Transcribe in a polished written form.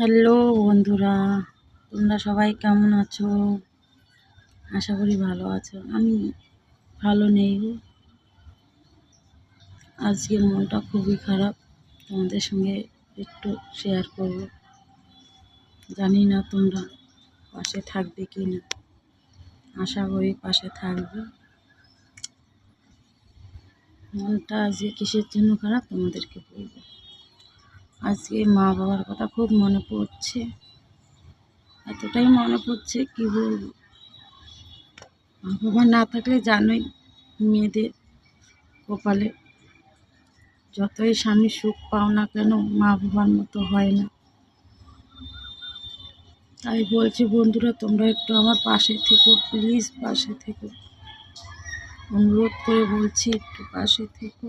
Hello বন্ধুরা, তোমরা সবাই কেমন আছো? আশা করি ভালো আছো। আমি ভালো নেই গো। আজকে মনটা খুবই খারাপ, তোমাদের সঙ্গে একটু শেয়ার করব। জানি না তোমরা পাশে থাকবে কি না, আশা করি পাশে থাকবে। মনটা আজকে কিসের জন্য খারাপ তোমাদেরকে বলবো। আজকে মা বাবার কথা খুব মনে পড়ছে, এতটাই মনে পড়ছে কি বলবো। মা বাবা না থাকলে জানোই মেয়েদের কপালে যতই স্বামী সুখ পাও না কেন মা বাবার মতো হয় না। তাই বলছি বন্ধুরা, তোমরা একটু আমার পাশে থেকো, প্লিজ পাশে থেকো, অনুরোধ করে বলছি একটু পাশে থেকো।